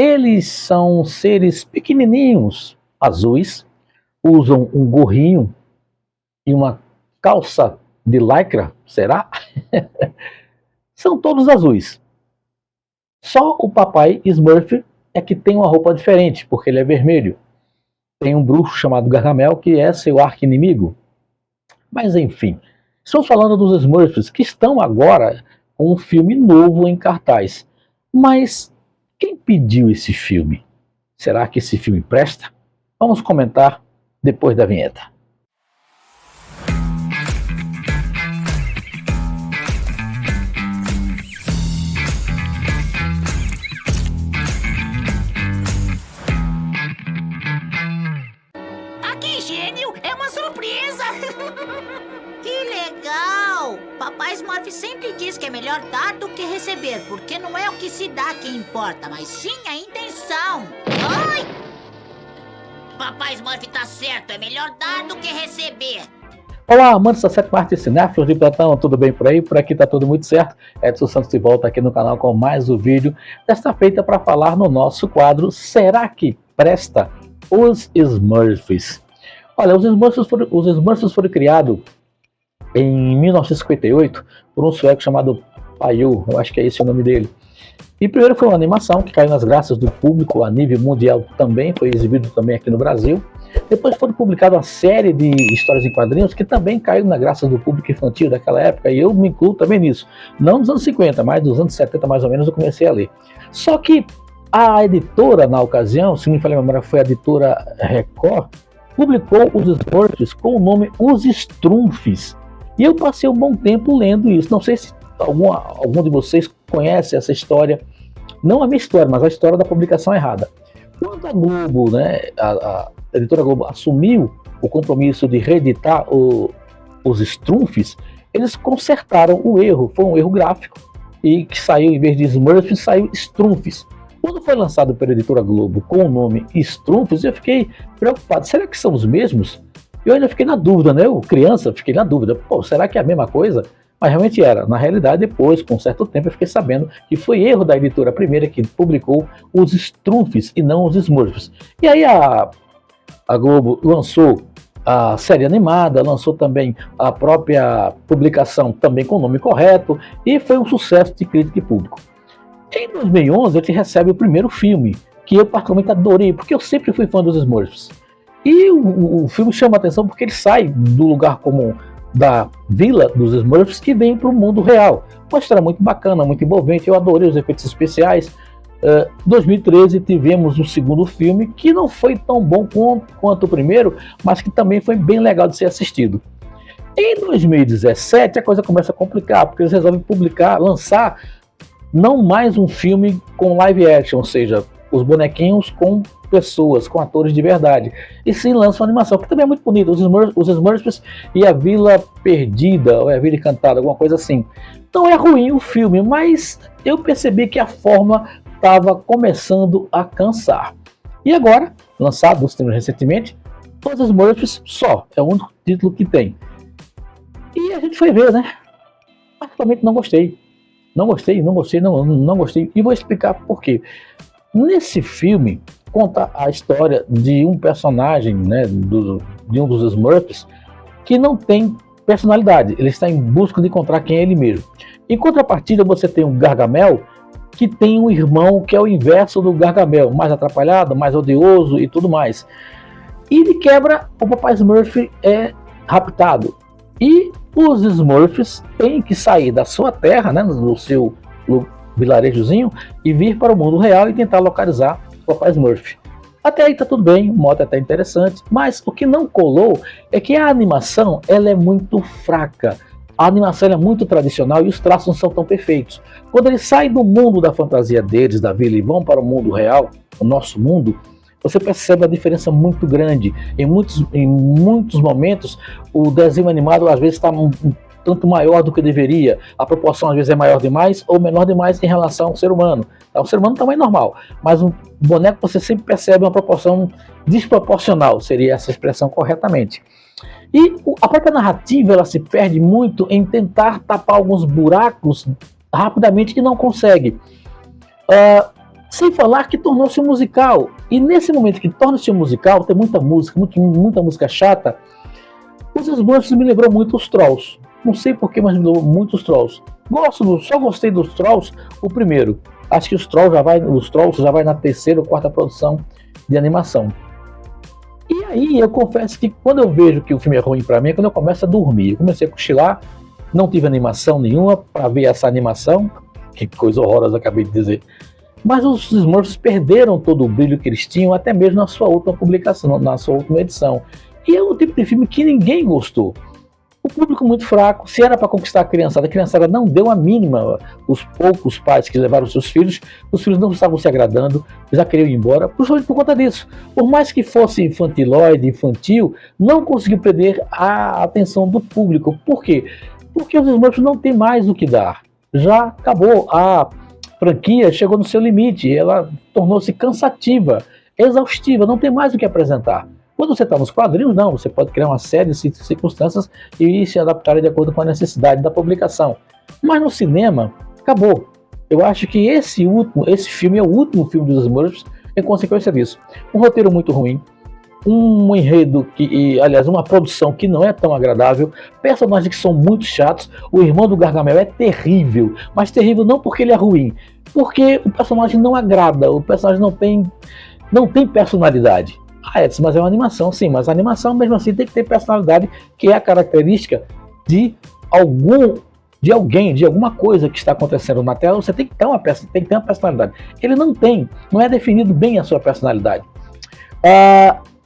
Eles são seres pequenininhos, azuis, usam um gorrinho e uma calça de lycra, será? São todos azuis. Só o papai Smurf é que tem uma roupa diferente, porque ele é vermelho. Tem um bruxo chamado Gargamel, que é seu arqui-inimigo. Mas enfim, estamos falando dos Smurfs, que estão agora com um filme novo em cartaz. Mas quem pediu esse filme? Será que esse filme presta? Vamos comentar depois da vinheta. Aqui, gênio, é uma surpresa! Que legal! Papai Smurf sempre diz que é melhor dar do que receber, porque não é o que se dá que importa, mas sim a intenção. Ai! Papai Smurf tá certo, é melhor dar do que receber. Olá, amantes da sétima arte cinéfilos de Platão, tudo bem por aí? Por aqui tá tudo muito certo. Edson Santos de volta aqui no canal com mais um vídeo, desta feita para falar no nosso quadro Será que Presta? Os Smurfs. Olha, os Smurfs foram criados em 1958 por um sueco chamado Pajo, eu acho que é esse o nome dele. E primeiro foi uma animação que caiu nas graças do público a nível mundial também, foi exibido também aqui no Brasil. Depois foi publicada uma série de histórias em quadrinhos que também caiu na graça do público infantil daquela época, e eu me incluo também nisso. Não dos anos 50, mas dos anos 70 mais ou menos eu comecei a ler. Só que a editora na ocasião, se não me falha a memória, foi a editora Record, publicou os Smurfs com o nome Os Strumfs. E eu passei um bom tempo lendo isso. Não sei se algum de vocês conhece essa história, não a minha história, mas a história da publicação errada. Quando a Globo, né, a editora Globo assumiu o compromisso de reeditar os Strumfs, eles consertaram o erro, foi um erro gráfico, e que saiu, em vez de Smurfs, saiu Strumfs. Quando foi lançado pela editora Globo com o nome Strumfs, eu fiquei preocupado, será que são os mesmos? Eu ainda fiquei na dúvida, né? Eu, criança, fiquei na dúvida, pô, será que é a mesma coisa? Mas realmente era. Na realidade, depois, com um certo tempo, eu fiquei sabendo que foi erro da editora primeira que publicou os Strumfs e não os Smurfs. E aí a Globo lançou a série animada, lançou também a própria publicação também com o nome correto, e foi um sucesso de crítica e público. Em 2011, a gente recebe o primeiro filme, que eu particularmente adorei, porque eu sempre fui fã dos Smurfs. E o filme chama a atenção porque ele sai do lugar comum da vila dos Smurfs e vem para o mundo real. Uma história muito bacana, muito envolvente, eu adorei os efeitos especiais. Em 2013 tivemos um segundo filme que não foi tão bom quanto o primeiro, mas que também foi bem legal de ser assistido. Em 2017 a coisa começa a complicar, porque eles resolvem lançar não mais um filme com live action, ou seja, os bonequinhos com pessoas, com atores de verdade, e sim lançam uma animação, que também é muito bonita, os Smurfs e a Vila Perdida, ou a Vila Encantada, alguma coisa assim. Não é ruim o filme, mas eu percebi que a forma estava começando a cansar. E agora, lançado recentemente, os Smurfs só, é o único título que tem. E a gente foi ver, né? Particularmente não gostei. Não gostei, e vou explicar por quê. Nesse filme, conta a história de um personagem, né, de um dos Smurfs, que não tem personalidade, ele está em busca de encontrar quem é ele mesmo. Em contrapartida, você tem o Gargamel, que tem um irmão que é o inverso do Gargamel, mais atrapalhado, mais odioso e tudo mais. E de quebra, o papai Smurf é raptado. E os Smurfs têm que sair da sua terra, né, no seu vilarejozinho, e vir para o mundo real e tentar localizar o papai Smurf. Até aí tá tudo bem, o modo é até interessante, mas o que não colou é que a animação ela é muito fraca. A animação é muito tradicional e os traços não são tão perfeitos. Quando eles saem do mundo da fantasia deles, da vila, e vão para o mundo real, o nosso mundo, você percebe a diferença muito grande. Em muitos momentos, o desenho animado às vezes está um tanto maior do que deveria. A proporção às vezes é maior demais ou menor demais em relação ao ser humano. O ser humano é um tamanho normal, mas um boneco você sempre percebe uma proporção desproporcional, seria essa expressão corretamente. E a própria narrativa ela se perde muito em tentar tapar alguns buracos rapidamente e não consegue. Sem falar que tornou-se um musical. E nesse momento que torna-se um musical, tem muita música, muita música chata. Os Smurfs me lembrou muito os Trolls. Não sei porquê, mas me lembrou muito os Trolls. Só gostei dos Trolls o primeiro. Acho que os Trolls já vai na terceira ou quarta produção de animação. E aí eu confesso que quando eu vejo que o filme é ruim pra mim, é quando eu começo a dormir. Eu comecei a cochilar, não tive animação nenhuma para ver essa animação. Que coisa horrorosa acabei de dizer. Mas os Smurfs perderam todo o brilho que eles tinham, até mesmo na sua última publicação, na sua última edição. E é um tipo de filme que ninguém gostou. O público muito fraco, se era para conquistar a criançada não deu a mínima. Os poucos pais que levaram seus filhos, os filhos não estavam se agradando, já queriam ir embora, principalmente por conta disso. Por mais que fosse infantil, não conseguiu perder a atenção do público. Por quê? Porque os Smurfs não tem mais o que dar. Já acabou, a franquia chegou no seu limite, ela tornou-se cansativa, exaustiva, não tem mais o que apresentar. Quando você está nos quadrinhos, não, você pode criar uma série de circunstâncias e se adaptar de acordo com a necessidade da publicação. Mas no cinema, acabou. Eu acho que esse filme é o último filme dos Smurfs em consequência disso. Um roteiro muito ruim, um enredo aliás, uma produção que não é tão agradável, personagens que são muito chatos. O irmão do Gargamel é terrível, mas terrível não porque ele é ruim, porque o personagem não agrada, o personagem não tem personalidade. Ah, Edson, mas é uma animação, sim, mas a animação mesmo assim tem que ter personalidade, que é a característica de alguém, de alguma coisa que está acontecendo na tela. Você tem que ter uma personalidade. Ele não é definido bem a sua personalidade.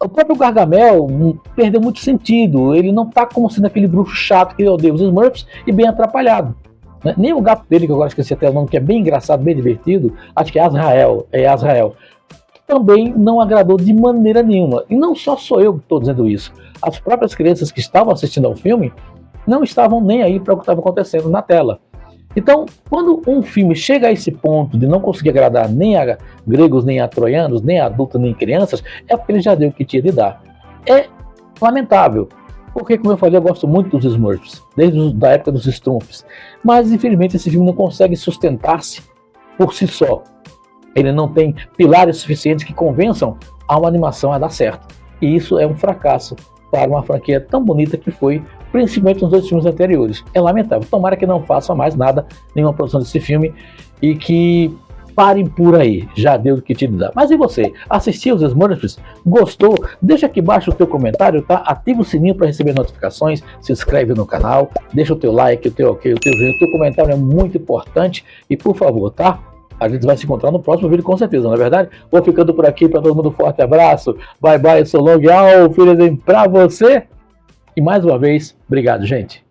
O próprio Gargamel perdeu muito sentido, ele não está como sendo aquele bruxo chato que odeia os Smurfs e bem atrapalhado. Nem o gato dele, que agora esqueci até o nome, que é bem engraçado, bem divertido, acho que é Azrael, também não agradou de maneira nenhuma. E não só sou eu que estou dizendo isso. As próprias crianças que estavam assistindo ao filme não estavam nem aí para o que estava acontecendo na tela. Então, quando um filme chega a esse ponto de não conseguir agradar nem a gregos, nem a troianos, nem a adultos, nem crianças, é porque ele já deu o que tinha de dar. É lamentável, porque, como eu falei, eu gosto muito dos Smurfs, desde a época dos Schtroumpfs. Mas, infelizmente, esse filme não consegue sustentar-se por si só. Ele não tem pilares suficientes que convençam a uma animação a dar certo. E isso é um fracasso para uma franquia tão bonita que foi, principalmente nos 2 filmes anteriores. É lamentável. Tomara que não façam mais nada, nenhuma produção desse filme, e que parem por aí. Já deu o que te dá. Mas e você? Assistiu os Smurfs? Gostou? Deixa aqui embaixo o teu comentário, tá? Ativa o sininho para receber notificações, se inscreve no canal, deixa o teu like, o teu ok, o teu comentário é muito importante. E por favor, tá? A gente vai se encontrar no próximo vídeo com certeza, não é verdade? Vou ficando por aqui, para todo mundo, forte abraço. Bye bye, sou Long Alfrezen pra você. E mais uma vez, obrigado, gente.